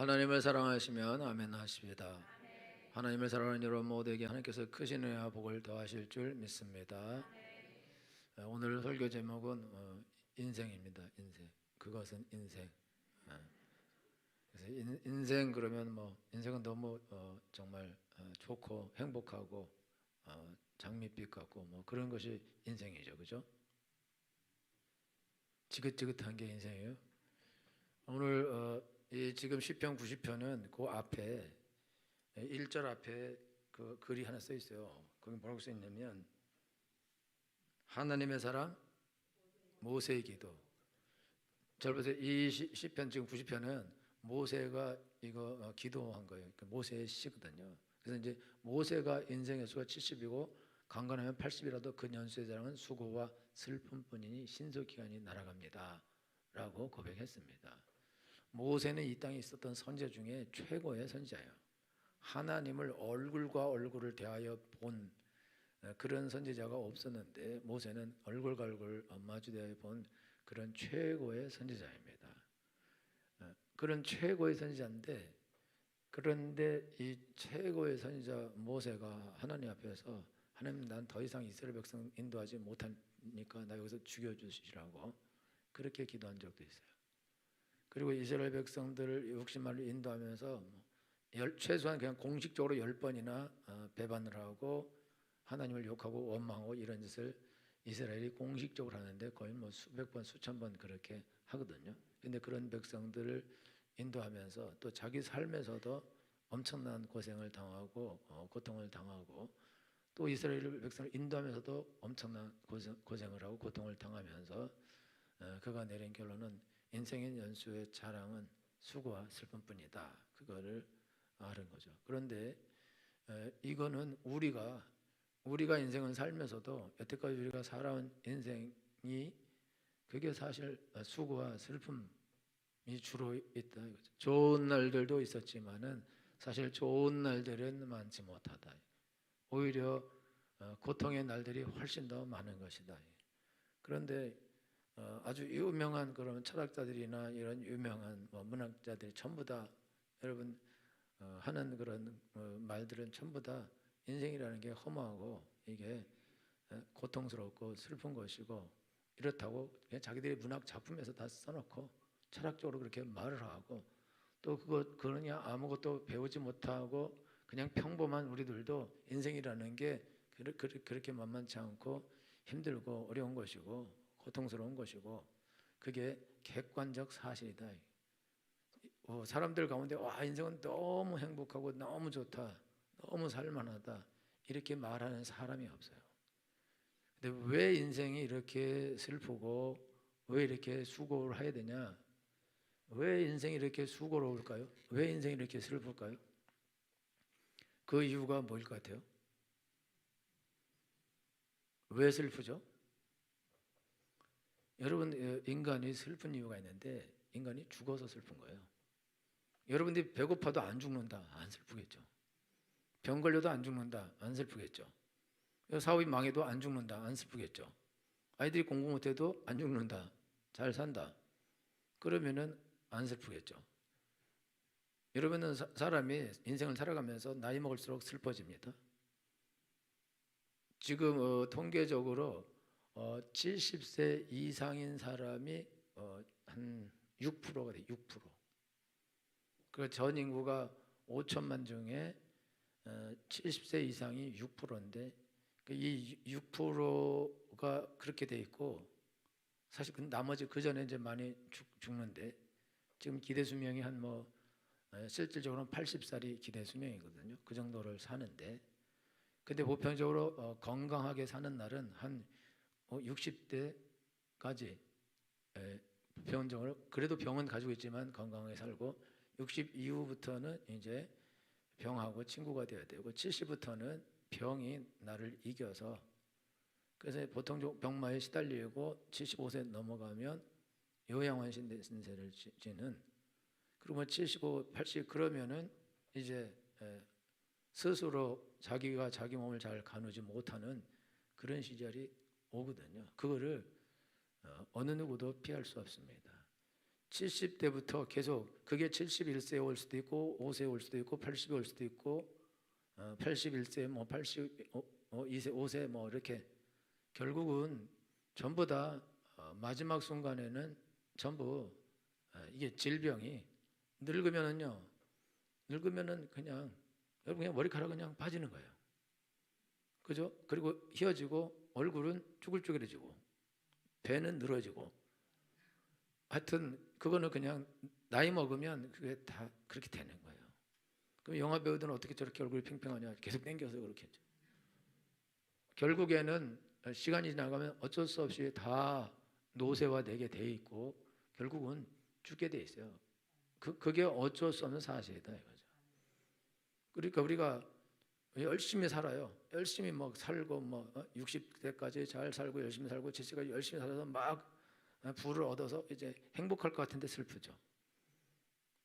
하나님을 사랑하시면 아멘 하십니다. 하나님을 사랑하는 여러분 모두에게 하나님께서 크신 은혜와 복을 더하실 줄 믿습니다. 오늘 설교 제목은 인생입니다. 인생. 그것은 인생. 그래서 인생 그러면 인생은 너무 정말 좋고 행복하고 장밋빛 같고 그런 것이 인생이죠, 그죠? 지긋지긋한 게 인생이에요. 오늘 이 지금 시편 90편은 그 앞에 1절 앞에 그 글이 하나 써 있어요. 거기 뭐라고 써 있냐면 하나님의 사랑, 모세의 기도. 잘 보세요. 이 시편 지금 90편은 모세가 이거 기도한 거예요. 모세의 시거든요. 그래서 이제 모세가 인생의 수가 70이고 강건하면 80이라도 그 연수의 자랑은 수고와 슬픔뿐이니 신속기간이 날아갑니다 라고 고백했습니다. 모세는 이 땅에 있었던 선지자 중에 최고의 선지자예요. 하나님을 얼굴과 얼굴을 대하여 본 그런 선지자가 없었는데 모세는 얼굴과 얼굴 마주대하여 본 그런 최고의 선지자입니다. 그런 최고의 선지자인데, 그런데 이 최고의 선지자 모세가 하나님 앞에서 하나님, 난 더 이상 이스라엘 백성 인도하지 못하니까 나 여기서 죽여주시라고 그렇게 기도한 적도 있어요. 그리고 이스라엘 백성들을 60만을 인도하면서 최소한 그냥 공식적으로 10번이나 배반을 하고 하나님을 욕하고 원망하고 이런 짓을 이스라엘이 공식적으로 하는데 거의 수백 번 수천 번 그렇게 하거든요. 근데 그런 백성들을 인도하면서 또 자기 삶에서도 엄청난 고생을 당하고 고통을 당하고 또 이스라엘 백성을 인도하면서도 엄청난 고생을 하고 고통을 당하면서 그가 내린 결론은 인생의 연수의 자랑은 수고와 슬픔뿐이다. 그거를 아는 거죠. 그런데 이거는 우리가 인생을 살면서도 여태까지 우리가 살아온 인생이 그게 사실 수고와 슬픔이 주로 있다. 좋은 날들도 있었지만은 사실 좋은 날들은 많지 못하다. 오히려 고통의 날들이 훨씬 더 많은 것이다. 그런데 아주 유명한 그런 철학자들이나 이런 유명한 문학자들이 전부 다 여러분 하는 그런 말들은 전부 다 인생이라는 게 허무하고 이게 고통스럽고 슬픈 것이고 이렇다고 그냥 자기들이 문학 작품에서 다 써놓고 철학적으로 그렇게 말을 하고 또 그러냐 아무것도 배우지 못하고 그냥 평범한 우리들도 인생이라는 게 그렇게 만만치 않고 힘들고 어려운 것이고 고통스러운 것이고 그게 객관적 사실이다. 사람들 가운데 와 인생은 너무 행복하고 너무 좋다, 너무 살만하다 이렇게 말하는 사람이 없어요. 근데 왜 인생이 이렇게 슬프고 왜 이렇게 수고를 해야 되냐? 왜 인생이 이렇게 수고로울까요? 왜 인생이 이렇게 슬플까요? 그 이유가 뭐일 것 같아요? 왜 슬프죠? 여러분, 인간이 슬픈 이유가 있는데 인간이 죽어서 슬픈 거예요. 여러분들이 배고파도 안 죽는다, 안 슬프겠죠? 병 걸려도 안 죽는다, 안 슬프겠죠? 사업이 망해도 안 죽는다, 안 슬프겠죠? 아이들이 공부 못해도 안 죽는다, 잘 산다, 그러면은 안 슬프겠죠? 여러분은 사람이 인생을 살아가면서 나이 먹을수록 슬퍼집니다. 지금 통계적으로 70세 이상인 사람이 한 6%가 돼요. 6%. 그 전 인구가 5천만 중에 70세 이상이 6%인데 이 6%가 그렇게 돼 있고 사실 나머지 그 전에 이제 많이 죽는데 지금 기대 수명이 한 실질적으로는 80살이 기대 수명이거든요. 그 정도를 사는데 근데 보편적으로 건강하게 사는 날은 한 60대까지 병원적으로 그래도 병은 가지고 있지만 건강하게 살고 60 이후부터는 이제 병하고 친구가 되어야 되고 70부터는 병이 나를 이겨서 그래서 보통 병마에 시달리고 75세 넘어가면 요양원신 신세를 지는 그러면 75, 80 그러면은 이제 스스로 자기가 자기 몸을 잘 가누지 못하는 그런 시절이 오거든요. 그거를 어느 누구도 피할 수 없습니다. 70대부터 계속 그게 71세에 올 수도 있고 5세에 올 수도 있고 80에 올 수도 있고 81세 뭐 82세 5세 뭐 이렇게 결국은 전부 다 마지막 순간에는 전부 이게 질병이 늙으면은 그냥 여러분 그냥 머리카락 그냥 빠지는 거예요. 그죠? 그리고 휘어지고 얼굴은 쭈글쭈글해지고 배는 늘어지고 하여튼 그거는 그냥 나이 먹으면 그게 다 그렇게 되는 거예요. 그럼 영화 배우들은 어떻게 저렇게 얼굴이 팽팽하냐? 계속 당겨서 그렇게 했죠. 결국에는 시간이 지나가면 어쩔 수 없이 다 노쇠화되게 돼 있고 결국은 죽게 돼 있어요. 그게 어쩔 수 없는 사실이다 이거죠. 그러니까 우리가 열심히 살아요. 열심히 막 살고 뭐 60대까지 잘 살고 열심히 살고 70까지 열심히 살아서 막 부를 얻어서 이제 행복할 것 같은데 슬프죠.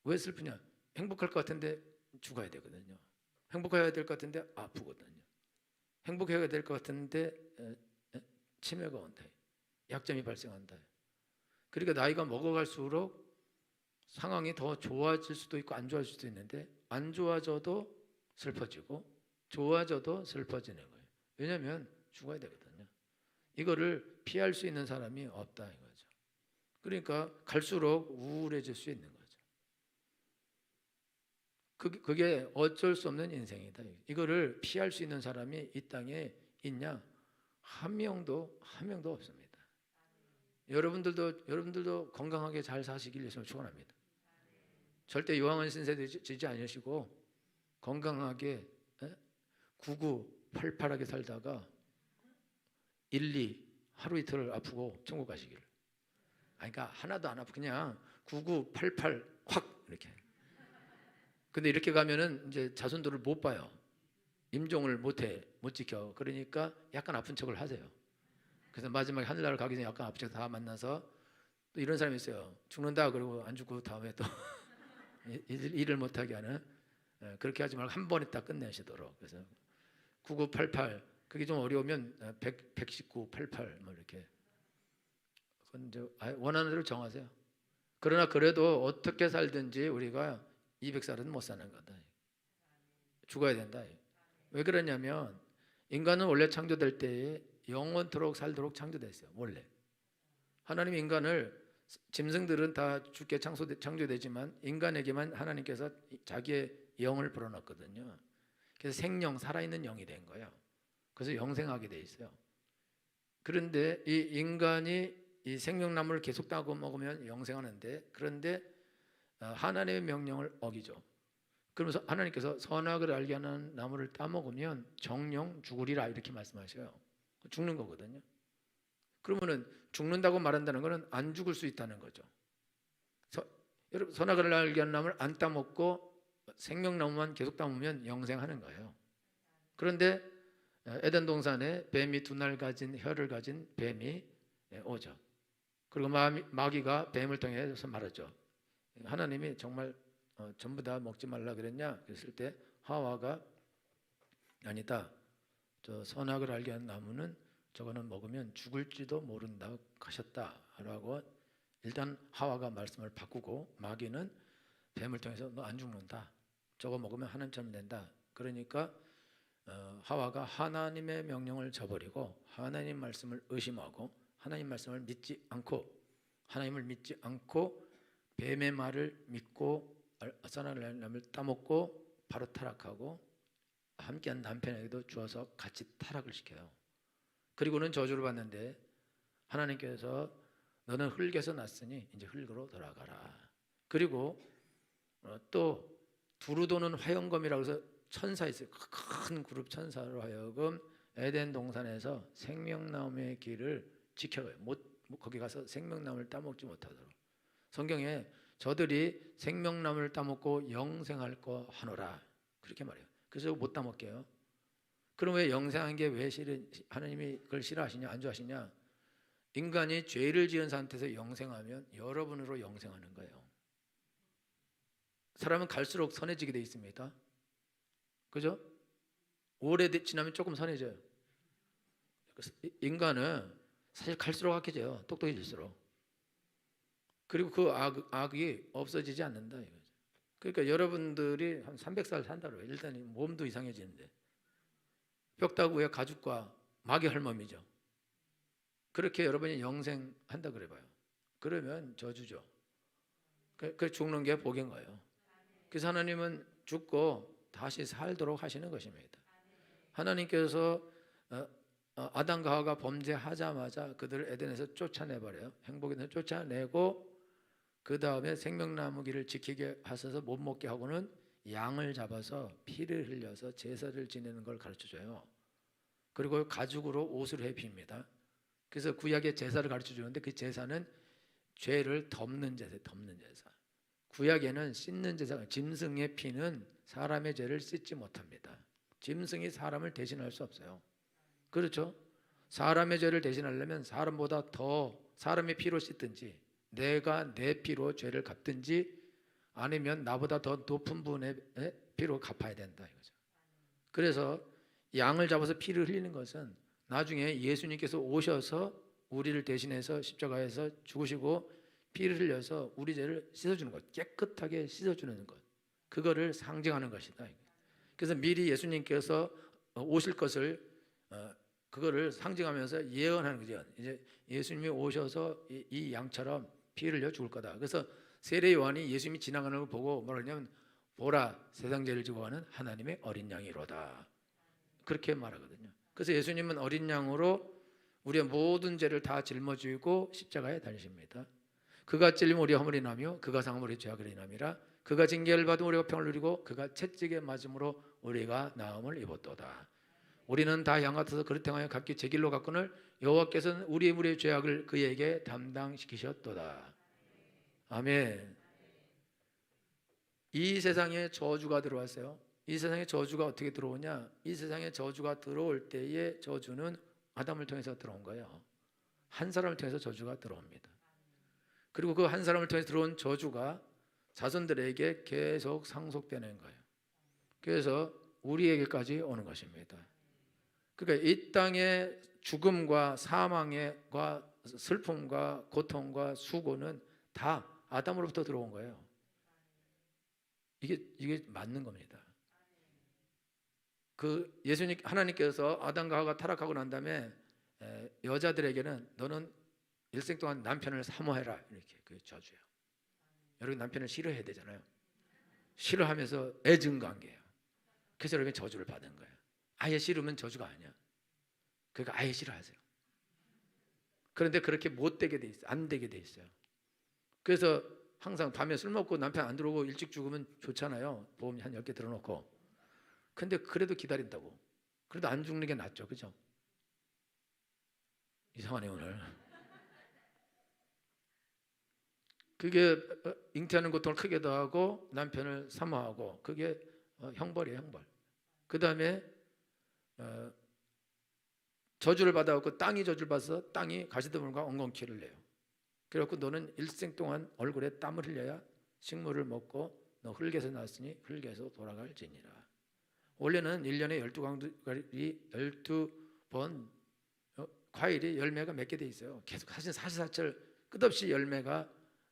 왜 슬프냐? 행복할 것 같은데 죽어야 되거든요. 행복해야 될 것 같은데 아프거든요. 행복해야 될 것 같은데 치매가 온다. 약점이 발생한다. 그러니까 나이가 먹어갈수록 상황이 더 좋아질 수도 있고 안 좋아질 수도 있는데 안 좋아져도 슬퍼지고 좋아져도 슬퍼지는 거예요. 왜냐하면 죽어야 되거든요. 이거를 피할 수 있는 사람이 없다 이거죠. 그러니까 갈수록 우울해질 수 있는 거죠. 그게 어쩔 수 없는 인생이다. 이거를 피할 수 있는 사람이 이 땅에 있냐? 한 명도 없습니다. 여러분들도 건강하게 잘 사시길 예수님 축원합니다. 절대 요한원 신세 지지 않으시고 건강하게 9988하게 살다가 1, 2 하루 이틀 아프고 천국 가시기를. 그러니까 하나도 안 아프고 그냥 9988 확 이렇게. 근데 이렇게 가면은 이제 자손들을 못 봐요. 임종을 못 지켜. 그러니까 약간 아픈 척을 하세요. 그래서 마지막에 하늘나라를 가기 전에 약간 아픈 척 다 만나서 또 이런 사람이 있어요. 죽는다 그러고 안 죽고 다음에 또 일을 못하게 하는. 그렇게 하지 말고 한 번에 딱 끝내시도록. 그래서 9988 그게 좀 어려우면 119, 88 뭐 이렇게. 그건 이제 원하는 대로 정하세요. 그러나 그래도 어떻게 살든지 우리가 200살은 못 사는 거다. 죽어야 된다. 왜 그러냐면 인간은 원래 창조될 때에 영원토록 살도록 창조됐어요. 원래 하나님 인간을 짐승들은 다 죽게 창조되지만 인간에게만 하나님께서 자기의 영을 불어넣었거든요. 그래서 생명 살아있는 영이 된 거예요. 그래서 영생하게 돼 있어요. 그런데 이 인간이 이 생명나무를 계속 따고 먹으면 영생하는데 그런데 하나님의 명령을 어기죠. 그러면서 하나님께서 선악을 알게 하는 나무를 따먹으면 정령 죽으리라 이렇게 말씀하셔요. 죽는 거거든요. 그러면은 죽는다고 말한다는 것은 안 죽을 수 있다는 거죠. 여러분 선악을 알게 하는 나무를 안 따먹고 생명나무만 계속 따먹으면 영생하는 거예요. 그런데 에덴 동산에 뱀이 2날 가진 혀를 가진 뱀이 오죠. 그리고 마귀가 뱀을 통해서 말하죠. 하나님이 정말 전부 다 먹지 말라 그랬냐? 그랬을 때 하와가 아니다. 저 선악을 알게 하는 나무는 저거는 먹으면 죽을지도 모른다 하셨다라고 일단 하와가 말씀을 바꾸고 마귀는 뱀을 통해서 너 안 죽는다. 저거 먹으면 하나님처럼 된다. 그러니까 하와가 하나님의 명령을 저버리고 하나님 말씀을 의심하고 하나님 말씀을 믿지 않고 뱀의 말을 믿고 선악을 나무를 따먹고 바로 타락하고 함께한 남편에게도 주어서 같이 타락을 시켜요. 그리고는 저주를 받는데 하나님께서 너는 흙에서 났으니 이제 흙으로 돌아가라. 그리고 또 두루 도는 화영검이라고 해서 천사 있어요. 큰 그룹 천사로 하여금 에덴 동산에서 생명나무의 길을 지켜요. 거기 가서 생명나무를 따먹지 못하도록. 성경에 저들이 생명나무를 따먹고 영생할 거 하노라 그렇게 말해요. 그래서 못 따먹게요. 그럼 왜 영생한 게 왜 하나님이 그걸 싫어하시냐 안 좋아하시냐? 인간이 죄를 지은 상태에서 영생하면 여러분으로 영생하는 거예요. 사람은 갈수록 선해지게 돼 있습니다. 그죠? 오래 지나면 조금 선해져요. 인간은 사실 갈수록 악해져요. 똑똑해질수록. 그리고 그 악이 없어지지 않는다 이거죠. 그러니까 여러분들이 한 300살 산다고요. 일단 몸도 이상해지는데 벽다구의 가죽과 마귀 할멈이죠. 그렇게 여러분이 영생한다 그래봐요. 그러면 저주죠. 그 죽는 게 복인 거예요. 그래서 하나님은 죽고 다시 살도록 하시는 것입니다. 하나님께서 아담과 하와가 범죄하자마자 그들을 에덴에서 쫓아내버려요. 행복에서 쫓아내고 그 다음에 생명나무 길을 지키게 하셔서 못 먹게 하고는 양을 잡아서 피를 흘려서 제사를 지내는 걸 가르쳐줘요. 그리고 가죽으로 옷을 해핍니다. 그래서 구약의 제사를 가르쳐주는데 그 제사는 죄를 덮는 제사, 덮는 제사. 구약에는 씻는 제사가, 짐승의 피는 사람의 죄를 씻지 못합니다. 짐승이 사람을 대신할 수 없어요. 그렇죠? 사람의 죄를 대신하려면 사람보다 더 사람의 피로 씻든지 내가 내 피로 죄를 갚든지 아니면 나보다 더 높은 분의 피로 갚아야 된다 이거죠. 그래서 양을 잡아서 피를 흘리는 것은 나중에 예수님께서 오셔서 우리를 대신해서 십자가에서 죽으시고 피를 흘려서 우리 죄를 씻어주는 것, 깨끗하게 씻어주는 것, 그거를 상징하는 것이다. 그래서 미리 예수님께서 오실 것을 그거를 상징하면서 예언하는 거죠. 이제 예수님이 오셔서 이 양처럼 피를 흘려 죽을 거다. 그래서 세례 요한이 예수님이 지나가는 걸 보고 뭐라냐면 보라 세상 죄를 지고 가는 하나님의 어린 양이로다. 그렇게 말하거든요. 그래서 예수님은 어린 양으로 우리의 모든 죄를 다 짊어지고 십자가에 달리십니다. 그가 찔림 우리 허물이 나며 그가 상함 우리 죄악을 인함이라. 그가 징계를 받음 우리가 평을 누리고 그가 채찍에 맞음으로 우리가 나음을 입었도다. 우리는 다 양 같아서 그릇 행하여 각기 제 길로 갔거늘 여호와께서는 우리의 무리의 죄악을 그에게 담당시키셨도다. 아멘. 이 세상에 저주가 들어왔어요. 이 세상에 저주가 어떻게 들어오냐? 이 세상에 저주가 들어올 때의 저주는 아담을 통해서 들어온 거예요. 한 사람을 통해서 저주가 들어옵니다. 그리고 그 한 사람을 통해서 들어온 저주가 자손들에게 계속 상속되는 거예요. 그래서 우리에게까지 오는 것입니다. 그러니까 이 땅의 죽음과 사망과 슬픔과 고통과 수고는 다 아담으로부터 들어온 거예요. 이게 맞는 겁니다. 그 예수님 하나님께서 아담과 하와가 타락하고 난 다음에 여자들에게는 너는 일생 동안 남편을 사모해라 이렇게 그 저주예요. 여러분 남편을 싫어해야 되잖아요. 싫어하면서 애증 관계예요. 그래서 여러분 저주를 받은 거예요. 아예 싫으면 저주가 아니야. 그러니까 아예 싫어하세요. 그런데 그렇게 못 되게 돼 있어요. 안 되게 돼 있어요. 그래서 항상 밤에 술 먹고 남편 안 들어오고 일찍 죽으면 좋잖아요. 보험 한 10개 들어놓고. 근데 그래도 기다린다고. 그래도 안 죽는 게 낫죠. 그죠? 이상하네 오늘. 그게 잉태하는 고통을 크게 더하고 남편을 사모하고 그게 형벌이에요. 형벌. 그 다음에 저주를 받아갖고 땅이 저주를 받아서 땅이 가시덤불과 엉겅퀴를 내요. 그래갖고 너는 일생 동안 얼굴에 땀을 흘려야 식물을 먹고 너 흙에서 났으니 흙에서 돌아갈지니라. 원래는 1년에 12광들이 12번 과일이 열매가 맺게 돼 있어요. 계속 사시사철 끝없이 열매가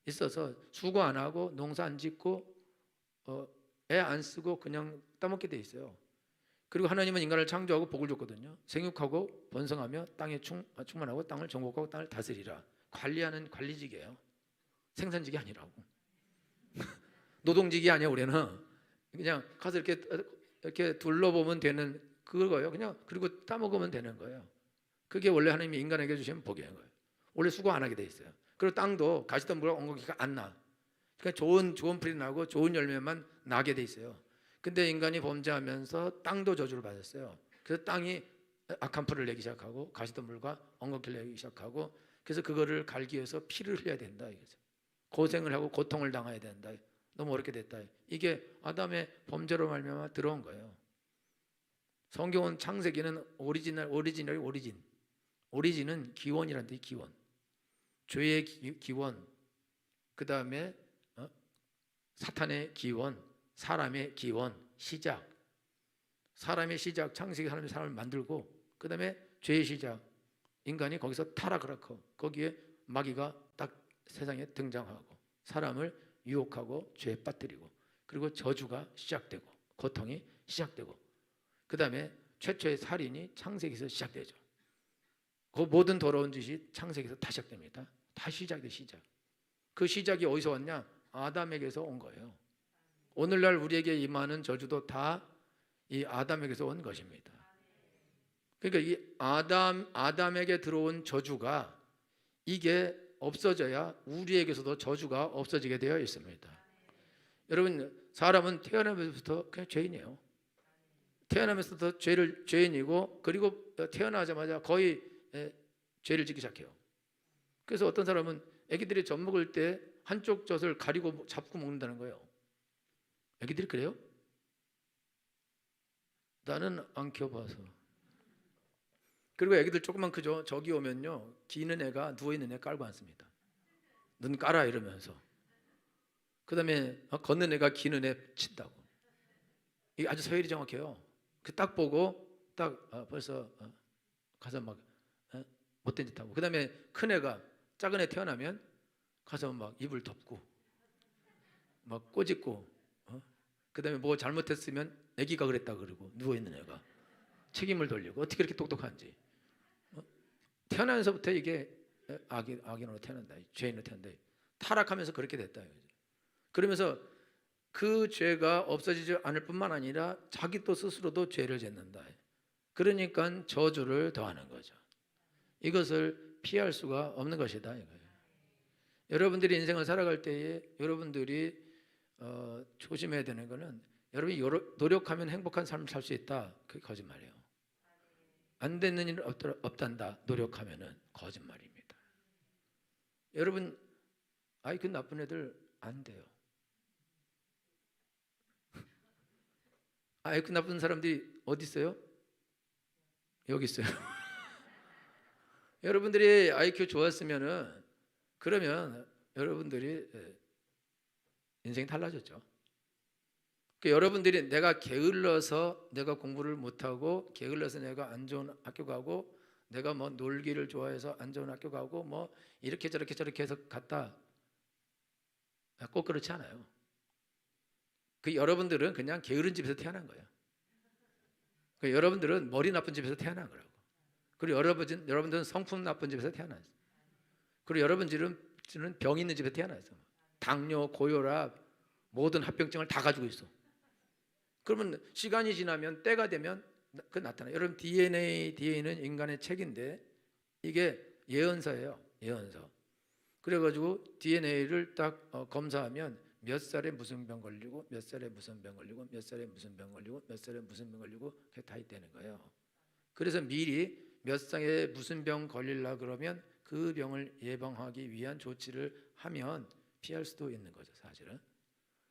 있어서 수고 안 하고 농사 안 짓고 애 안 쓰고 그냥 따먹게 돼 있어요. 그리고 하나님은 인간을 창조하고 복을 줬거든요. 생육하고 번성하며 땅에 충만하고 땅을 정복하고 땅을 다스리라. 관리하는 관리직이에요. 생산직이 아니라고. 노동직이 아니야. 우리는 그냥 가서 이렇게 둘러보면 되는 그거예요. 그냥 그리고 따먹으면 되는 거예요. 그게 원래 하나님이 인간에게 주신 복인 거예요. 원래 수고 안 하게 돼 있어요. 그리고 땅도 가시덤불과 엉겅퀴가 안 나. 그러니까 좋은 풀이 나고 좋은 열매만 나게 돼 있어요. 근데 인간이 범죄하면서 땅도 저주를 받았어요. 그래서 땅이 악한 풀을 내기 시작하고 가시덤불과 엉겅퀴를 내기 시작하고 그래서 그거를 갈기 위해서 피를 흘려야 된다 이거죠. 고생을 하고 고통을 당해야 된다. 너무 어렵게 됐다. 이게 아담의 범죄로 말미암아 들어온 거예요. 성경은 창세기는 오리진은 기원이란 뜻이 기원. 죄의 기원. 그 다음에 사탄의 기원, 사람의 기원, 시작. 사람의 시작, 창세기 하나님이 사람을 만들고 그 다음에 죄의 시작. 인간이 거기서 타락을 하고 거기에 마귀가 딱 세상에 등장하고 사람을 유혹하고 죄에 빠뜨리고 그리고 저주가 시작되고 고통이 시작되고 그 다음에 최초의 살인이 창세기에서 시작되죠. 그 모든 더러운 짓이 창세기에서 다 시작됩니다. 다 시작돼 시작. 그 시작이 어디서 왔냐? 아담에게서 온 거예요. 오늘날 우리에게 임하는 저주도 다 이 아담에게서 온 것입니다. 그러니까 이 아담에게 들어온 저주가 이게 없어져야 우리에게서도 저주가 없어지게 되어 있습니다. 여러분, 사람은 태어나면서부터 그냥 죄인이에요. 태어나면서부터 죄인이고 그리고 태어나자마자 거의 죄를 짓기 시작해요. 그래서 어떤 사람은 아기들이 젖 먹을 때 한쪽 젖을 가리고 잡고 먹는다는 거예요. 아기들이 그래요? 나는 안 키워봐서. 그리고 아기들 조금만 크죠. 저기 오면요, 기는 애가 누워있는 애 깔고 앉습니다. 눈 깔아 이러면서. 그 다음에 걷는 애가 기는 애 친다고. 이게 아주 서열이 정확해요. 그 딱 보고 딱 벌써 가서 막 못된 짓 하고. 그 다음에 큰 애가 작은 애 태어나면 가서 막 입을 덮고 막 꼬집고 그 다음에 뭐 잘못했으면 애기가 그랬다 그러고 누워있는 애가 책임을 돌리고. 어떻게 이렇게 똑똑한지. 태어나면서부터 이게 악인으로 태어난다, 죄인으로 태어난다. 타락하면서 그렇게 됐다. 그러면서 그 죄가 없어지지 않을 뿐만 아니라 자기 또 스스로도 죄를 짓는다. 그러니까 저주를 더하는 거죠. 이것을 피할 수가 없는 것이다 이거예요. 여러분들이 인생을 살아갈 때에 여러분들이 조심해야 되는 것은 여러분이 노력하면 행복한 삶을 살 수 있다. 그게 거짓말이에요. 안 되는 일 없단다. 노력하면은 거짓말입니다. 여러분 IQ 나쁜 애들 안 돼요. IQ 나쁜 사람들이 어디 있어요? 여기 있어요. 여러분들이 IQ 좋았으면은 그러면 여러분들이 인생이 달라졌죠. 여러분들이 내가 게을러서 내가 공부를 못하고 게을러서 내가 안 좋은 학교 가고 내가 뭐 놀기를 좋아해서 안 좋은 학교 가고 뭐 이렇게 저렇게 해서 갔다. 꼭 그렇지 않아요. 여러분들은 그냥 게으른 집에서 태어난 거예요. 여러분들은 머리 나쁜 집에서 태어난 거라고. 그리고 여러분들은 성품 나쁜 집에서 태어났어요. 그리고 여러분들은 병 있는 집에서 태어났어요. 당뇨, 고혈압, 모든 합병증을 다 가지고 있어. 그러면 시간이 지나면 때가 되면 그 나타나요. 여러분 DNA는 인간의 책인데 이게 예언서예요. 예언서. 그래가지고 DNA를 딱 검사하면 몇 살에 무슨 병 걸리고 몇 살에 무슨 병 걸리고 몇 살에 무슨 병 걸리고 몇 살에 무슨 병 걸리고 그게 다 있다는 거예요. 그래서 미리 몇 살에 무슨 병 걸릴라 그러면 그 병을 예방하기 위한 조치를 하면 피할 수도 있는 거죠, 사실은.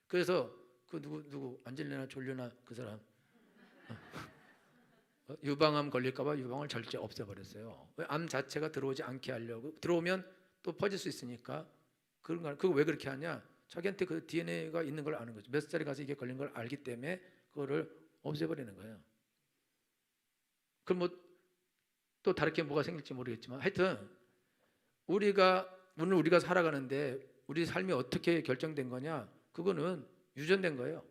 그래서 그 누구 안젤리나 졸리나 그 사람 유방암 걸릴까봐 유방을 절제 없애버렸어요. 왜? 암 자체가 들어오지 않게 하려고. 들어오면 또 퍼질 수 있으니까. 그런 거. 그거 왜 그렇게 하냐? 자기한테 그 DNA가 있는 걸 아는 거죠. 몇 살에 가서 이게 걸린 걸 알기 때문에 그거를 없애버리는 거예요. 그럼 뭐 또 다르게 뭐가 생길지 모르겠지만 하여튼 오늘 우리가 살아가는데 우리 삶이 어떻게 결정된 거냐? 그거는 유전된 거예요.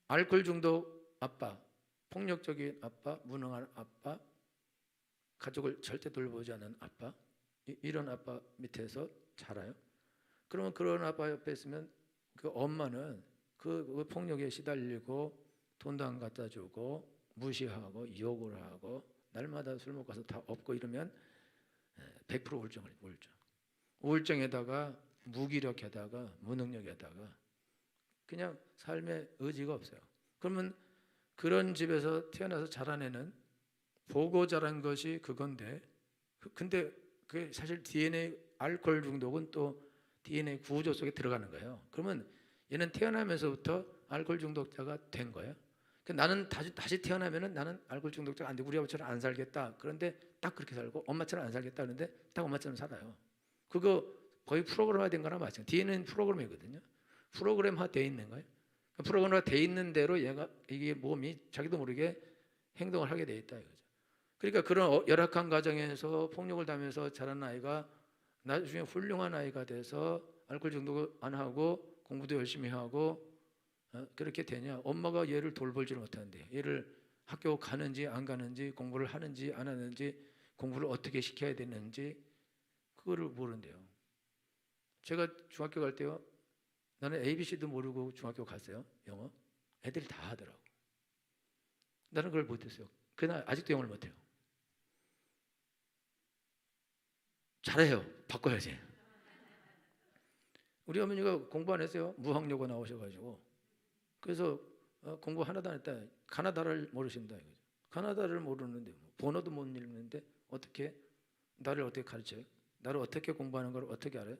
알코올 중독 아빠, 폭력적인 아빠, 무능한 아빠, 가족을 절대 돌보지 않는 아빠, 이런 아빠 밑에서 자라요. 그러면 그런 아빠 옆에 있으면 그 엄마는 그 폭력에 시달리고 돈도 안 갖다 주고 무시하고 욕을 하고 날마다 술 먹고 가서 다 업고 이러면 100% 우울증을 우울증. 우울증에다가 무기력에다가 무능력에다가 그냥 삶의 의지가 없어요. 그러면 그런 집에서 태어나서 자라내는 보고 자란 것이 그건데, 근데 그게 사실 DNA 알코올 중독은 또 DNA 구조 속에 들어가는 거예요. 그러면 얘는 태어나면서부터 알코올 중독자가 된 거예요. 나는 다시 태어나면은 나는 알코올 중독자가 안 되고 우리 아버지처럼 안 살겠다. 그런데 딱 그렇게 살고 엄마처럼 안 살겠다. 그런데 딱 엄마처럼 살아요. 그거 거의 프로그램화된 거나 마찬가지. DNA는 프로그램이거든요. 프로그램화돼 있는 거예요. 프로그램화돼 있는 대로 이게 몸이 자기도 모르게 행동을 하게 돼 있다 이거죠. 그러니까 그런 열악한 가정에서 폭력을 당하면서 자란 아이가 나중에 훌륭한 아이가 돼서 알코올 중독 안 하고 공부도 열심히 하고 그렇게 되냐? 엄마가 얘를 돌보지를 못하는데 얘를 학교 가는지 안 가는지 공부를 하는지 안 하는지 공부를 어떻게 시켜야 되는지 그거를 모른대요. 제가 중학교 갈 때요, 나는 ABC도 모르고 중학교 갔어요. 영어 애들이 다 하더라고. 나는 그걸 못했어요. 그날 아직도 영어를 못해요. 잘해요. 바꿔야지. 우리 어머니가 공부 안 했어요. 무학여고 나오셔가지고. 그래서 공부 하나도 안 했다. 가나다를 모르신다 이거죠. 가나다를 모르는데 번호도 못 읽는데 어떻게 나를 어떻게 가르쳐요? 나를 어떻게 공부하는 걸 어떻게 알아요?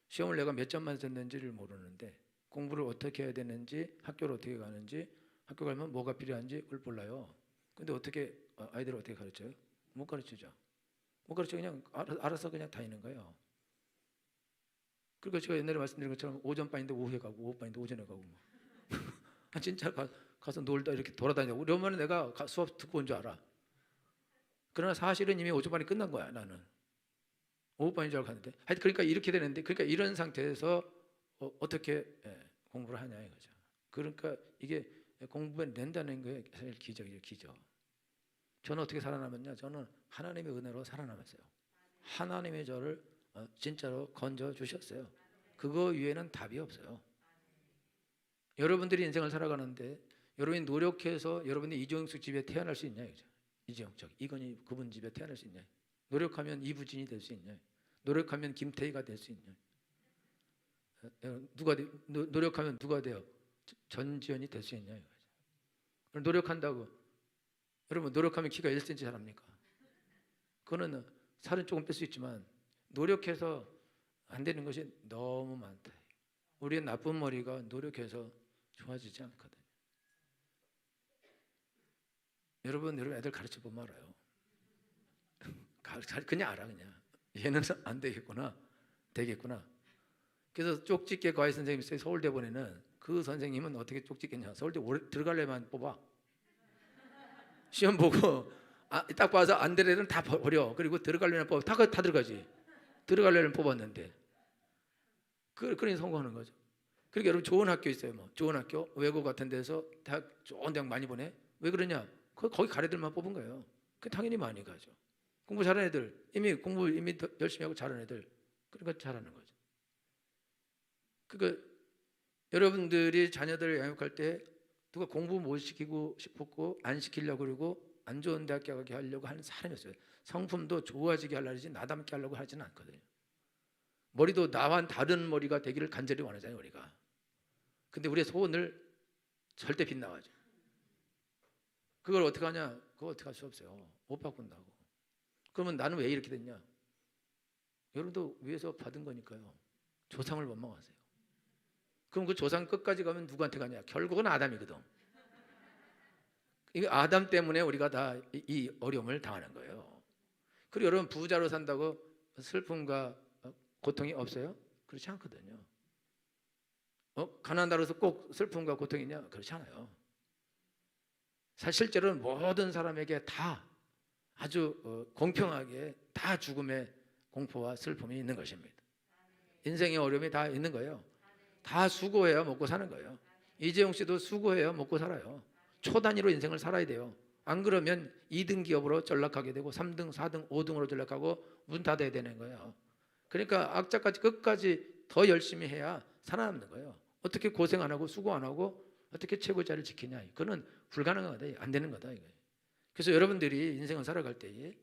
시험을 내가 몇 점만 썼는지를 모르는데 공부를 어떻게 해야 되는지 학교를 어떻게 가는지 학교 가면 뭐가 필요한지 그걸 몰라요. 근데 어떻게 아이들을 어떻게 가르쳐요? 못 가르치죠. 못 가르쳐 그냥 알아서 그냥 다니는 거예요. 그러니까 제가 옛날에 말씀드린 것처럼 오전반인데 오후에 가고 오후반인데 오전에 가고 진짜 가서 놀다 이렇게 돌아다니고 우리 엄마는 내가 수업 듣고 온 줄 알아. 그러나 사실은 이미 오전반이 끝난 거야. 나는 오후반인 줄 알고 갔는데 하여튼 그러니까 이렇게 되는데 그러니까 이런 상태에서 어떻게 공부를 하냐 이거죠. 그러니까 이게 공부에 낸다는 거에 사실 기적이죠. 기적. 저는 어떻게 살아남았냐? 저는 하나님의 은혜로 살아남았어요. 하나님이 저를 진짜로 건져 주셨어요. 그거 위에는 답이 없어요. 여러분들이 인생을 살아가는데 여러분이 노력해서 여러분이 이정숙 집에 태어날 수 있냐 이거죠. 이정숙, 이건희 그분 집에 태어날 수 있냐? 노력하면 이부진이 될 수 있냐? 노력하면 김태희가 될 수 있냐? 노력하면 누가 돼요? 전지현이 될 수 있냐 이거죠. 노력한다고 여러분 노력하면 키가 1cm 자랍니까? 그거는 살은 조금 뺄 수 있지만 노력해서 안 되는 것이 너무 많다. 우리의 나쁜 머리가 노력해서 좋아지지 않거든요. 여러분 애들 가르쳐 보면 알아요. 그냥 알아 그냥. 얘는 안 되겠구나. 되겠구나. 그래서 쪽집게 과외 선생님이 있어요. 서울대본에는 그 선생님은 어떻게 쪽집겠냐. 서울대 들어갈래만 뽑아. 시험 보고 딱 봐서 안 될 애는 다 버려. 그리고 들어갈래는 뽑아. 다 들어가지. 들어갈래는 뽑았는데 그러니 성공하는 거죠. 그러니까 여러분 좋은 학교 있어요. 뭐 좋은 학교 외국 같은 데서 대학 좋은 대학 많이 보내. 왜 그러냐? 거기 갈 애들만 뽑은 거예요. 그 당연히 많이 가죠. 공부 잘하는 애들 공부 이미 열심히 하고 잘하는 애들 그러니까 잘하는 거죠. 그러니까 여러분들이 자녀들을 양육할 때 누가 공부 못 시키고 싶었고 안 시키려고 그러고 안 좋은 대학 가게 하려고 하는 사람이 없어요. 성품도 좋아지게 하려지 나닮게 하려고 하지는 않거든요. 머리도 나와 다른 머리가 되기를 간절히 원하잖아요 우리가. 근데 우리의 소원을 절대 빗나가죠. 그걸 어떻게 하냐? 그거 어떻게 할 수 없어요. 못 바꾼다고. 그러면 나는 왜 이렇게 됐냐? 여러분도 위에서 받은 거니까요. 조상을 원망하세요. 그럼 그 조상 끝까지 가면 누구한테 가냐? 결국은 아담이거든. 이 아담 때문에 우리가 다 이 어려움을 당하는 거예요. 그리고 여러분 부자로 산다고 슬픔과 고통이 없어요? 그렇지 않거든요. 가난하다고 해서 꼭 슬픔과 고통이냐? 그렇지 않아요. 사실 실제로는 모든 사람에게 다 아주 공평하게 다 죽음의 공포와 슬픔이 있는 것입니다. 인생의 어려움이 다 있는 거예요. 다 수고해야 먹고 사는 거예요. 이재용 씨도 수고해야 먹고 살아요. 초 단위로 인생을 살아야 돼요. 안 그러면 2등 기업으로 전락하게 되고 3등, 4등, 5등으로 전락하고 문 닫아야 되는 거예요. 그러니까 악자까지 끝까지 더 열심히 해야 살아남는 거예요. 어떻게 고생 안 하고 수고 안 하고 어떻게 최고자를 지키냐. 그거는 불가능한 거다. 안 되는 거다. 그래서 여러분들이 인생을 살아갈 때에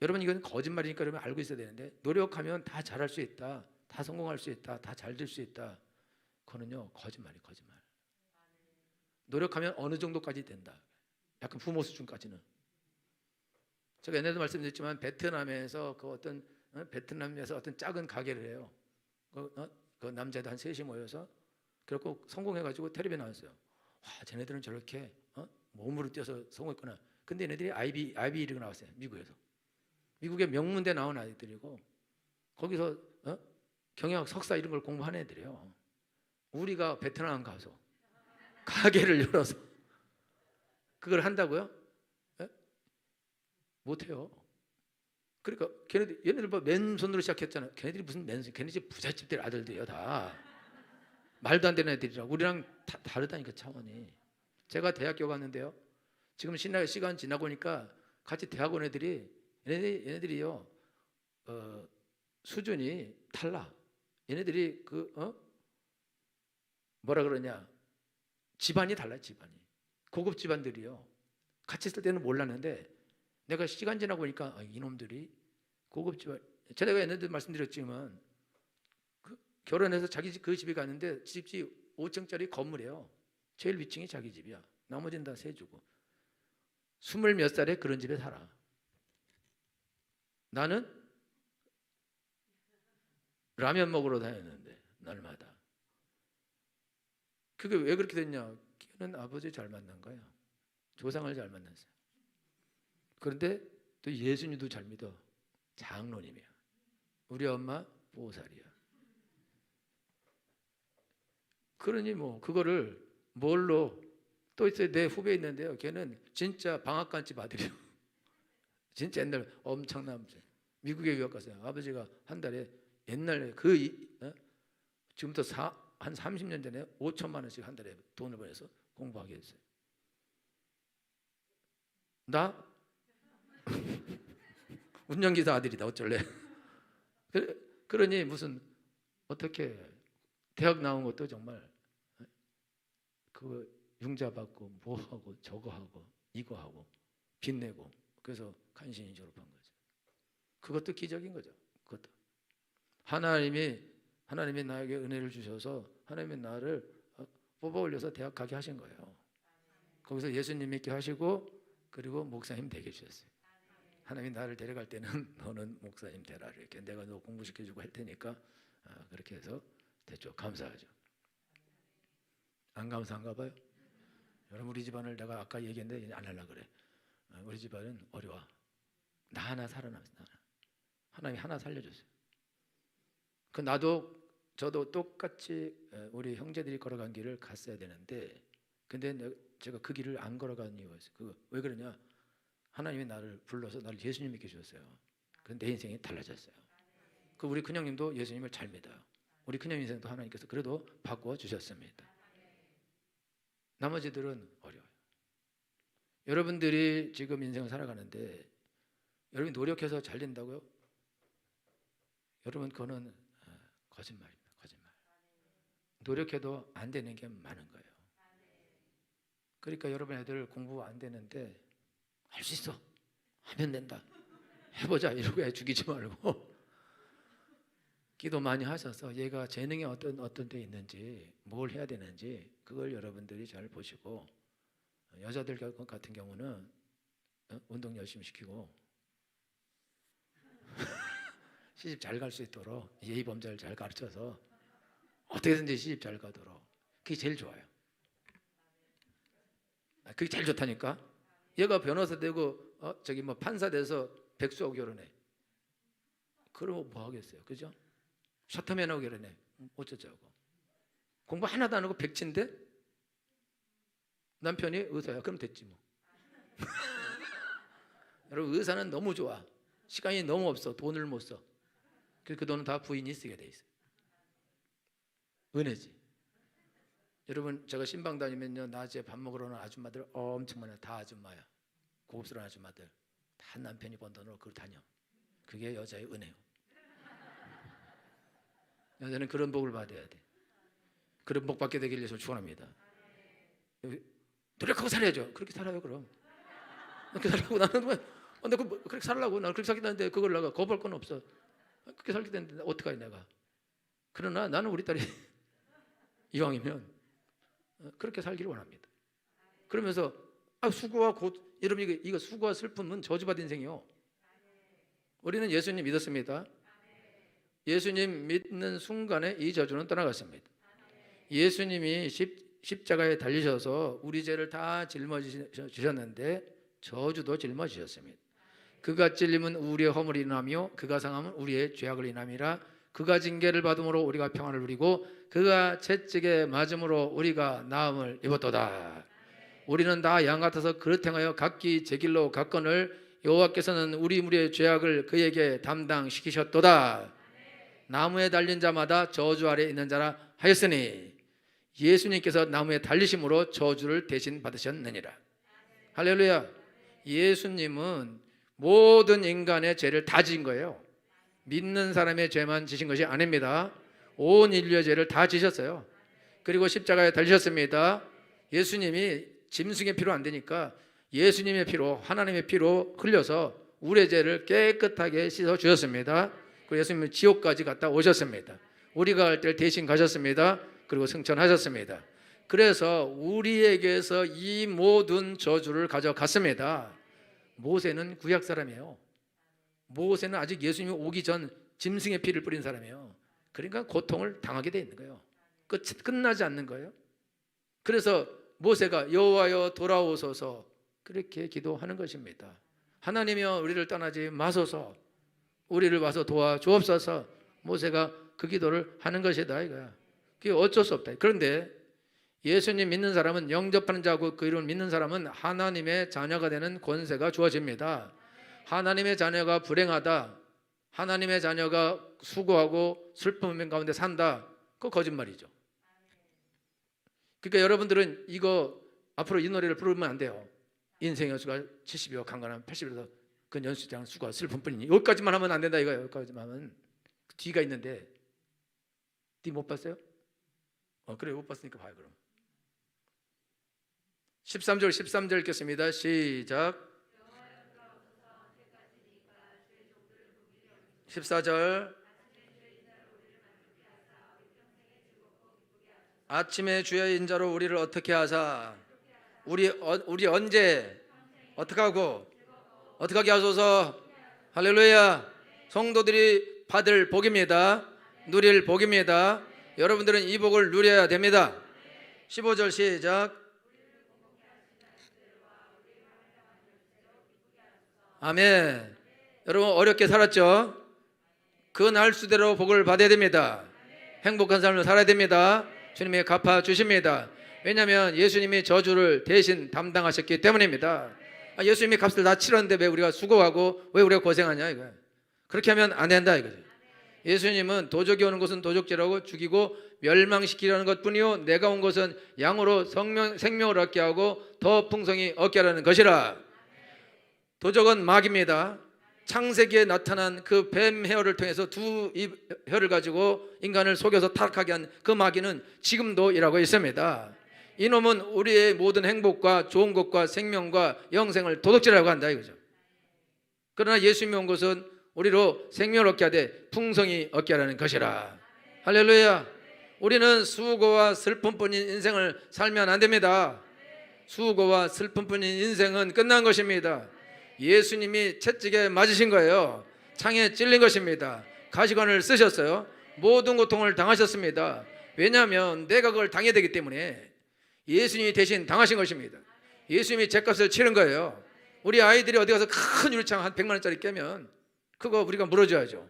여러분 이건 거짓말이니까 여러분 알고 있어야 되는데 노력하면 다 잘할 수 있다. 다 성공할 수 있다. 다 잘 될 수 있다. 그거는요 거짓말. 노력하면 어느 정도까지 된다. 약간 부모 수준까지는. 제가 옛날에도 말씀드렸지만 베트남에서 베트남에서 어떤 작은 가게를 해요. 그 남자들 한 셋이 모여서 그렇고 성공해가지고 텔레비에 나왔어요. 와, 쟤네들은 저렇게 몸으로 뛰어서 성공했구나. 근데 얘네들이 아이비리그 나왔어요. 미국에서. 미국의 명문대 나온 아이들이고 거기서 경영학 석사 이런 걸 공부한 애들이에요. 우리가 베트남 가서 가게를 열어서 그걸 한다고요? 못해요. 그러니까 얘네들 뭐 맨손으로 시작했잖아. 걔네들이 무슨 맨손? 걔네들 부잣집들 아들들이야 다. 말도 안 되는 애들이라고. 우리랑 다르다니까 차원이. 제가 대학교 갔는데요. 지금 시간 지나고 보니까 같이 대학원 애들이 얘네들이요 수준이 달라. 얘네들이 뭐라 그러냐, 집안이 달라. 집안이 고급 집안들이요. 같이 있을 때는 몰랐는데 내가 시간 지나고 보니까 이놈들이 고급 집안. 제가 얘네들 말씀드렸지만 결혼해서 자기 그 집에 갔는데 집이 5층짜리 건물이에요. 제일 위층이 자기 집이야. 나머지는 다 세주고. 20몇 살에 그런 집에 살아. 나는 라면 먹으러 다녔는데 날마다. 그게 왜 그렇게 됐냐? 걔는 아버지 잘 만난 거야. 조상을 잘 만났어요. 그런데 또 예수님도 잘 믿어. 장로님이야. 우리 엄마 보살이야. 그러니 뭐 그거를 뭘로. 또 있어요. 내 후배 있는데요. 걔는 진짜 방앗간집 아들이에요. 진짜 옛날 엄청난 미국에 유학 갔어요. 아버지가 한 달에 옛날에 지금부터 한 30년 전에 5천만 원씩 한 달에 돈을 벌여서 공부하게 했어요. 나 운전기사 아들이다. 어쩔래? 그러니 무슨 어떻게 대학 나온 것도 정말 그거 융자 받고 뭐 하고 저거 하고 이거 하고 빚 내고 그래서 간신히 졸업한 거죠. 그것도 기적인 거죠. 그것도 하나님이 나에게 은혜를 주셔서 하나님이 나를 뽑아 올려서 대학 가게 하신 거예요. 거기서 예수님 믿게 하시고 그리고 목사님 되게 해주셨어요. 하나님이 나를 데려갈 때는 너는 목사님 되라 이렇게 내가 너 공부시켜주고 할 테니까 그렇게 해서 됐죠. 감사하죠. 안 감사한가 봐요. 여러분 우리 집안을 내가 아까 얘기했는데 안 하려고 그래. 우리 집안은 어려워. 나 하나 살아남았어. 하나님이 하나 살려줬어요. 저도 똑같이 우리 형제들이 걸어간 길을 갔어야 되는데 근데 제가 그 길을 안 걸어간 이유가 있어요. 왜 그러냐? 하나님이 나를 불러서 나를 예수님 믿게 주셨어요. 그래서 내 인생이 달라졌어요. 우리 큰형님도 예수님을 잘 믿어요. 우리 큰형 인생도 하나님께서 그래도 바꾸어 주셨습니다. 나머지들은 어려워요. 여러분들이 지금 인생을 살아가는데 여러분이 노력해서 잘 된다고요? 여러분 그거는 거짓말입니다. 거짓말. 노력해도 안 되는 게 많은 거예요. 그러니까 여러분 애들 공부 안 되는데 할 수 있어. 하면 된다. 해보자 이러고 애 죽이지 말고 기도 많이 하셔서 얘가 재능이 어떤 데 있는지 뭘 해야 되는지 그걸 여러분들이 잘 보시고 여자들 같은 경우는 운동 열심히 시키고 시집 잘 갈 수 있도록 예의 범죄를 잘 가르쳐서 어떻게든지 시집 잘 가도록 그게 제일 좋아요. 그게 제일 좋다니까. 얘가 변호사 되고 판사 돼서 백수하고 결혼해. 그러면 뭐 하겠어요, 그죠? 샤터맨하고 결혼해. 어쩌자고. 공부 하나도 안 하고 백치인데 남편이 의사야. 그럼 됐지 뭐. 여러분 의사는 너무 좋아. 시간이 너무 없어. 돈을 못 써. 그래서 그 돈은 다 부인이 쓰게 돼 있어요. 은혜지. 여러분 제가 신방 다니면요 낮에 밥 먹으러 오는 아줌마들 엄청 많아요. 다 아줌마야. 고급스러운 아줌마들. 다 남편이 번 돈으로 그걸 다녀. 그게 여자의 은혜요. 여자는 그런 복을 받아야 돼. 그런 복 받게 되길 위해서 축원합니다. 노력하고 살아야죠. 그렇게 살아요 그럼. 그렇게 살라고 나는 그렇게 살라고 나는 그렇게 살겠다는데 그걸 내가 거부할 건 없어. 그렇게 살겠다는데 어떡하지 내가. 그러나 나는 우리 딸이 이왕이면 그렇게 살기를 원합니다. 그러면서 수고와 여러분 이거 수고와 슬픔은 저주받은 인생이요. 우리는 예수님 믿었습니다. 예수님 믿는 순간에 이 저주는 떠나갔습니다. 예수님이 십자가에 달리셔서 우리 죄를 다 짊어지셨는데 저주도 짊어지셨습니다. 그가 찔림은 우리의 허물을 인하며 그가 상함은 우리의 죄악을 인함이라. 그가 징계를 받음으로 우리가 평안을 누리고 그가 채찍에 맞음으로 우리가 나음을 입었도다. 우리는 다 양 같아서 그릇 행하여 각기 제 길로 갔거늘 여호와께서는 우리 무리의 죄악을 그에게 담당시키셨도다. 나무에 달린 자마다 저주 아래 있는 자라 하였으니 예수님께서 나무에 달리심으로 저주를 대신 받으셨느니라. 할렐루야. 예수님은 모든 인간의 죄를 다 지은 거예요. 믿는 사람의 죄만 지신 것이 아닙니다. 온 인류의 죄를 다 지셨어요. 그리고 십자가에 달리셨습니다. 예수님이 짐승의 피로 안 되니까 예수님의 피로, 하나님의 피로 흘려서 우리의 죄를 깨끗하게 씻어 주셨습니다. 그리고 예수님은 지옥까지 갔다 오셨습니다. 우리가 갈 때를 대신 가셨습니다. 그리고 승천하셨습니다. 그래서 우리에게서 이 모든 저주를 가져갔습니다. 모세는 구약 사람이에요. 모세는 아직 예수님이 오기 전 짐승의 피를 뿌린 사람이에요. 그러니까 고통을 당하게 돼 있는 거예요. 끝나지 않는 거예요. 그래서 모세가 여호와여 돌아오소서 그렇게 기도하는 것입니다. 하나님이여 우리를 떠나지 마소서, 우리를 와서 도와주옵소서. 모세가 그 기도를 하는 것이다 이거야. 그게 어쩔 수 없다. 그런데 예수님 믿는 사람은, 영접하는 자고 그 이름을 믿는 사람은 하나님의 자녀가 되는 권세가 주어집니다. 하나님의 자녀가 불행하다, 하나님의 자녀가 수고하고 슬픔 가운데 산다, 그거 거짓말이죠. 그러니까 여러분들은 이거 앞으로 이 노래를 부르면 안 돼요. 인생 연수가 70이요 강건하면 80이라도 그 연수장 수고와 슬픔뿐이니 여기까지만 하면 안 된다 이거예요. 여기까지만 하면 뒤가 있는데 뒤 못 봤어요? 그래 못 봤으니까 봐요. 그럼 13절 읽겠습니다. 시작. 14절. 아침에 주의 인자로 우리를 어떻게 하사, 우리 언제 어떻게 하고 어떻게 하게 하소서. 할렐루야. 성도들이 받을 복입니다. 누릴 복입니다. 여러분들은 이 복을 누려야 됩니다. 15절 시작. 아멘. 여러분 어렵게 살았죠? 그 날수대로 복을 받아야 됩니다. 행복한 삶을 살아야 됩니다. 주님이 갚아주십니다. 왜냐하면 예수님이 저주를 대신 담당하셨기 때문입니다. 예수님이 값을 다 치렀는데 왜 우리가 수고하고 왜 우리가 고생하냐 이거야. 그렇게 하면 안 된다 이거죠. 예수님은 도적이 오는 것은 도적질하고 죽이고 멸망시키려는 것뿐이요 내가 온 것은 양으로 생명을 얻게 하고 더 풍성히 얻게 하라는 것이라. 도적은 마귀입니다. 창세기에 나타난 그 뱀 혀를 통해서 두 혀를 가지고 인간을 속여서 타락하게 한 그 마귀는 지금도 일하고 있습니다. 이놈은 우리의 모든 행복과 좋은 것과 생명과 영생을 도둑질하고 한다 이거죠. 그러나 예수님이 온 것은 우리로 생명을 얻게 하되 풍성히 얻게 하라는 것이라. 할렐루야. 우리는 수고와 슬픔뿐인 인생을 살면 안 됩니다. 수고와 슬픔뿐인 인생은 끝난 것입니다. 예수님이 채찍에 맞으신 거예요. 창에 찔린 것입니다. 가시관을 쓰셨어요. 모든 고통을 당하셨습니다. 왜냐하면 내가 그걸 당해야 되기 때문에 예수님이 대신 당하신 것입니다. 예수님이 죄값을 치른 거예요. 우리 아이들이 어디 가서 큰 유리창 한 100만 원짜리 깨면 그거 우리가 물어줘야죠.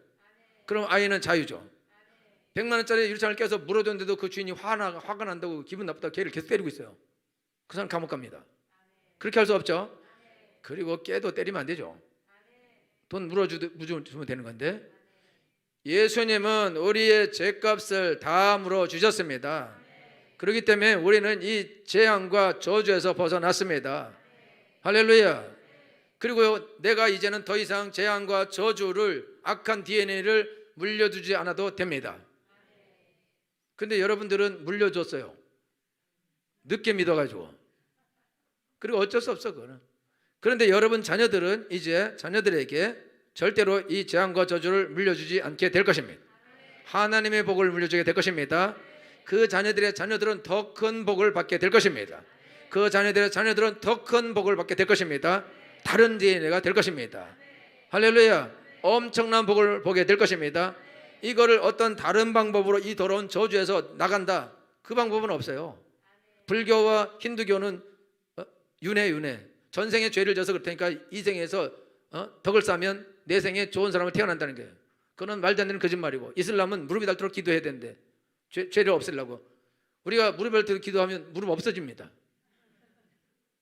그럼 아이는 자유죠. 100만 원짜리 유리창을 깨서 물어줬는데도 그 주인이 화가 난다고 기분 나쁘다고 걔를 계속 때리고 있어요. 그 사람 감옥 갑니다. 그렇게 할 수 없죠. 그리고 깨도 때리면 안 되죠. 돈 물어주면 되는 건데 예수님은 우리의 죄값을 다 물어주셨습니다. 그렇기 때문에 우리는 이 재앙과 저주에서 벗어났습니다. 할렐루야. 그리고 내가 이제는 더 이상 재앙과 저주를 악한 DNA를 물려주지 않아도 됩니다. 근데 여러분들은 물려줬어요. 늦게 믿어가지고. 그리고 어쩔 수 없어 그거는. 그런데 여러분 자녀들은 이제 자녀들에게 절대로 이 재앙과 저주를 물려주지 않게 될 것입니다. 하나님의 복을 물려주게 될 것입니다. 그 자녀들의 자녀들은 더 큰 복을 받게 될 것입니다. 그 자녀들의 자녀들은 더 큰 복을 받게 될 것입니다. 다른 DNA가 될 것입니다. 할렐루야. 엄청난 복을 보게 될 것입니다. 이거를 어떤 다른 방법으로 이 더러운 저주에서 나간다, 그 방법은 없어요. 불교와 힌두교는 윤회 전생에 죄를 져서 그렇다니까 이생에서 덕을 쌓으면 내생에 좋은 사람을 태어난다는 거예요. 그건 말도 안 되는 거짓말이고, 이슬람은 무릎이 닳도록 기도해야 되는데 죄를 없애려고 우리가 무릎을 꿇고 기도하면 무릎 없어집니다.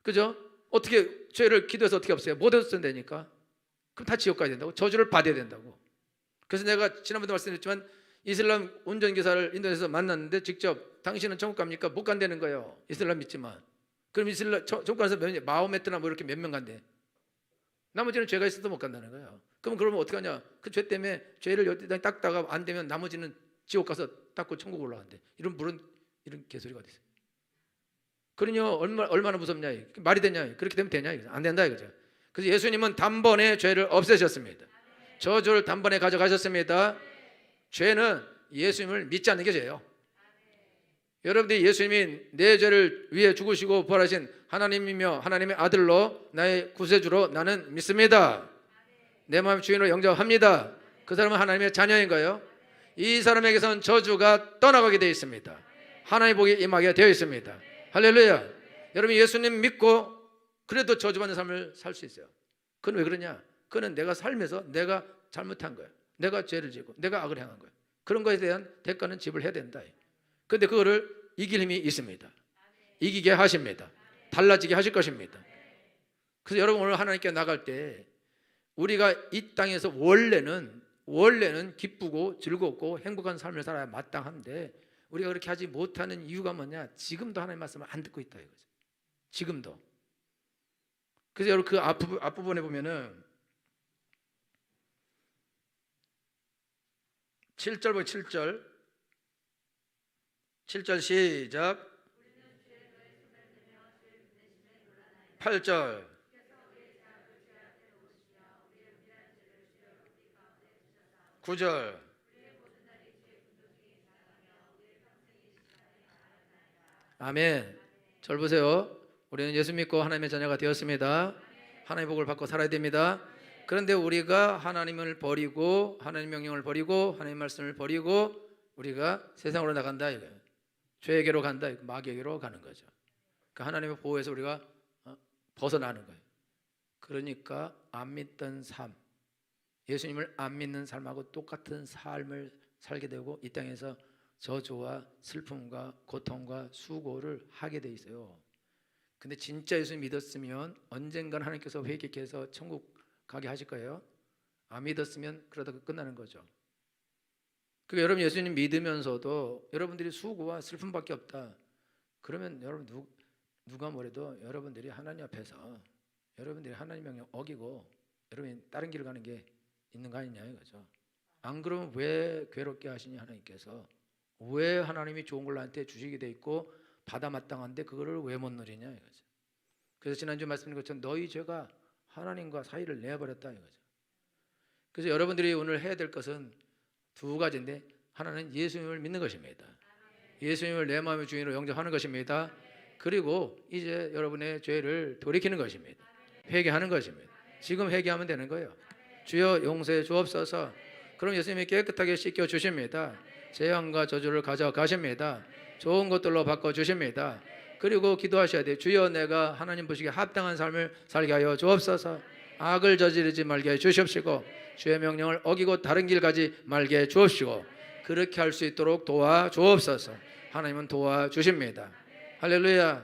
그죠? 어떻게 죄를 기도해서 어떻게 없애요? 못 없앤다니까. 그럼 다 지옥 가야 된다고? 저주를 받아야 된다고. 그래서 내가 지난번에도 말씀드렸지만 이슬람 운전기사를 인도에서 만났는데 직접 당신은 천국 갑니까? 못 간다는 거예요. 이슬람 믿지만. 그럼 이슬람 천국 가서 마호메트나 뭐 이렇게 몇 명 간대. 나머지는 죄가 있어도 못 간다는 거예요. 그러면 어떻게 하냐? 그 죄 때문에 죄를 여기다 닦다가 안 되면 나머지는 지옥 가서 닦고 천국 올라간대. 이런 개소리가 어디 있어요? 그러냐 얼마나 무섭냐? 말이 되냐? 그렇게 되면 되냐? 안 된다 이거죠. 그래서 예수님은 단번에 죄를 없애셨습니다. 저주를 단번에 가져가셨습니다. 죄는 예수님을 믿지 않는 게 죄예요. 여러분들이 예수님이 내 죄를 위해 죽으시고 부활하신 하나님이며 하나님의 아들로 나의 구세주로 나는 믿습니다. 내 마음의 주인으로 영접합니다. 그 사람은 하나님의 자녀인 거예요. 이 사람에게선 저주가 떠나가게 되어 있습니다. 하나님의 복이 임하게 되어 있습니다. 할렐루야. 여러분 예수님 믿고 그래도 저주받는 삶을 살 수 있어요. 그건 왜 그러냐? 그는 내가 살면서 내가 잘못한 거예요. 내가 죄를 지고 내가 악을 행한 거예요. 그런 것에 대한 대가는 지불해야 된다. 그런데 그거를 이길 힘이 있습니다. 이기게 하십니다. 달라지게 하실 것입니다. 그래서 여러분 오늘 하나님께 나갈 때 우리가 이 땅에서 원래는 기쁘고 즐겁고 행복한 삶을 살아야 마땅한데 우리가 그렇게 하지 못하는 이유가 뭐냐? 지금도 하나님의 말씀을 안 듣고 있다 이거죠. 지금도. 그래서 여러분 그 앞부분에 보면은 7절 보면 7절 시작. 8절 9절 아멘. 절 보세요. 우리는 예수 믿고 하나님의 자녀가 되었습니다. 하나님의 복을 받고 살아야 됩니다. 그런데 우리가 하나님을 버리고 하나님 명령을 버리고 하나님 말씀을 버리고 우리가 세상으로 나간다 이거예요. 죄에게로 간다, 마귀에게로 가는 거죠. 그러니까 하나님의 보호에서 우리가 벗어나는 거예요. 그러니까 안 믿던 삶, 예수님을 안 믿는 삶하고 똑같은 삶을 살게 되고 이 땅에서 저주와 슬픔과 고통과 수고를 하게 돼 있어요. 근데 진짜 예수님 믿었으면 언젠가는 하나님께서 회개케 해서 천국 가게 하실 거예요. 안 믿었으면 그러다가 끝나는 거죠. 그러니까 여러분 예수님 믿으면서도 여러분들이 수고와 슬픔밖에 없다. 그러면 여러분 누가 뭐래도 여러분들이 하나님 앞에서 여러분들이 하나님 명령 어기고 여러분이 다른 길을 가는 게 있는 거 아니냐 이거죠. 안 그러면 왜 괴롭게 하시냐 하나님께서. 왜 하나님이 좋은 걸 나한테 주시게 돼 있고 받아 마땅한데 그거를 왜 못 누리냐 이거죠. 그래서 지난주 말씀드린 것처럼 너희 죄가 하나님과 사이를 내버렸다 이거죠. 그래서 여러분들이 오늘 해야 될 것은 두 가지인데 하나는 예수님을 믿는 것입니다. 예수님을 내 마음의 주인으로 영접하는 것입니다. 그리고 이제 여러분의 죄를 돌이키는 것입니다. 회개하는 것입니다. 지금 회개하면 되는 거예요. 주여 용서해 주옵소서. 그럼 예수님이 깨끗하게 씻겨 주십니다. 재앙과 저주를 가져가십니다. 좋은 것들로 바꿔주십니다. 그리고 기도하셔야 돼요. 주여 내가 하나님 보시기에 합당한 삶을 살게 하여 주옵소서. 악을 저지르지 말게 해 주십시고 주의 명령을 어기고 다른 길 가지 말게 해 주옵시고 그렇게 할 수 있도록 도와주옵소서. 하나님은 도와주십니다. 할렐루야.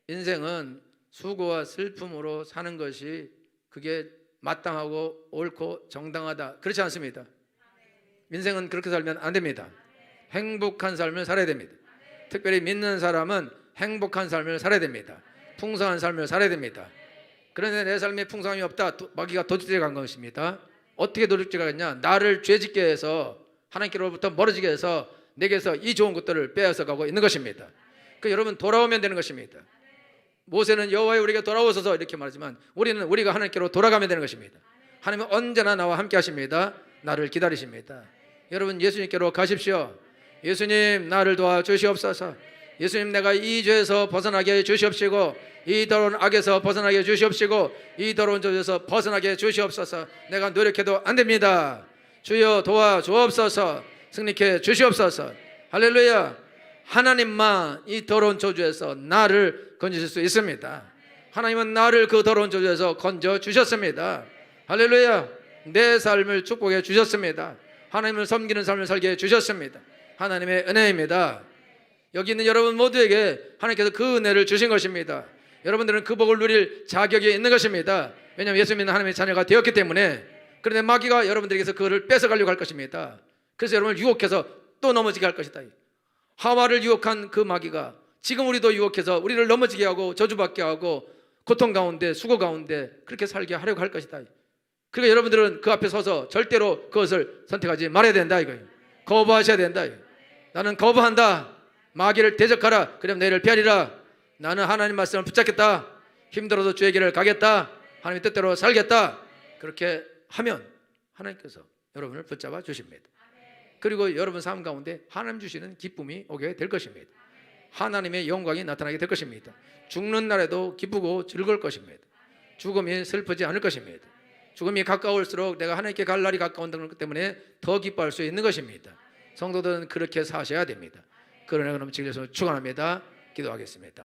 인생은 수고와 슬픔으로 사는 것이 그게 마땅하고 옳고 정당하다 그렇지 않습니다. 인생은 그렇게 살면 안 됩니다. 행복한 삶을 살아야 됩니다. 특별히 믿는 사람은 행복한 삶을 살아야 됩니다. 풍성한 삶을 살아야 됩니다. 그런데 내 삶에 풍성함이 없다. 마귀가 도둑질해 간 것입니다. 어떻게 도둑질하겠냐? 나를 죄짓게 해서 하나님께로부터 멀어지게 해서 내게서 이 좋은 것들을 빼앗아 가고 있는 것입니다. 그 여러분 돌아오면 되는 것입니다. 모세는 여호와여 우리에게 돌아오소서 이렇게 말하지만 우리가 하나님께로 돌아가면 되는 것입니다. 하나님은 언제나 나와 함께 하십니다. 나를 기다리십니다. 여러분 예수님께로 가십시오. 예수님 나를 도와주시옵소서. 예수님 내가 이 죄에서 벗어나게 해 주시옵시고 이 더러운 악에서 벗어나게 해 주시옵시고 이 더러운 죄에서 벗어나게 해 주시옵소서. 내가 노력해도 안 됩니다. 주여 도와주옵소서. 승리케 주시옵소서. 할렐루야. 하나님만 이 더러운 저주에서 나를 건지실 수 있습니다. 하나님은 나를 그 더러운 저주에서 건져 주셨습니다. 할렐루야. 내 삶을 축복해 주셨습니다. 하나님을 섬기는 삶을 살게 해 주셨습니다. 하나님의 은혜입니다. 여기 있는 여러분 모두에게 하나님께서 그 은혜를 주신 것입니다. 여러분들은 그 복을 누릴 자격이 있는 것입니다. 왜냐하면 예수 믿는 하나님의 자녀가 되었기 때문에. 그런데 마귀가 여러분들에게서 그거를 뺏어가려고 할 것입니다. 그래서 여러분을 유혹해서 또 넘어지게 할 것이다. 하와를 유혹한 그 마귀가 지금 우리도 유혹해서 우리를 넘어지게 하고 저주받게 하고 고통 가운데 수고 가운데 그렇게 살게 하려고 할 것이다. 그러니까 여러분들은 그 앞에 서서 절대로 그것을 선택하지 말아야 된다 이거예요. 거부하셔야 된다. 나는 거부한다. 마귀를 대적하라. 그럼 너희를 피하리라. 나는 하나님 말씀을 붙잡겠다. 힘들어도 주의 길을 가겠다. 하나님의 뜻대로 살겠다. 그렇게 하면 하나님께서 여러분을 붙잡아 주십니다. 그리고 여러분 삶 가운데 하나님 주시는 기쁨이 오게 될 것입니다. 하나님의 영광이 나타나게 될 것입니다. 죽는 날에도 기쁘고 즐거울 것입니다. 죽음이 슬프지 않을 것입니다. 죽음이 가까울수록 내가 하나님께 갈 날이 가까운다는 것 때문에 더 기뻐할 수 있는 것입니다. 성도들은 그렇게 사셔야 됩니다. 그러나 그럼 지금에서 축원합니다. 기도하겠습니다.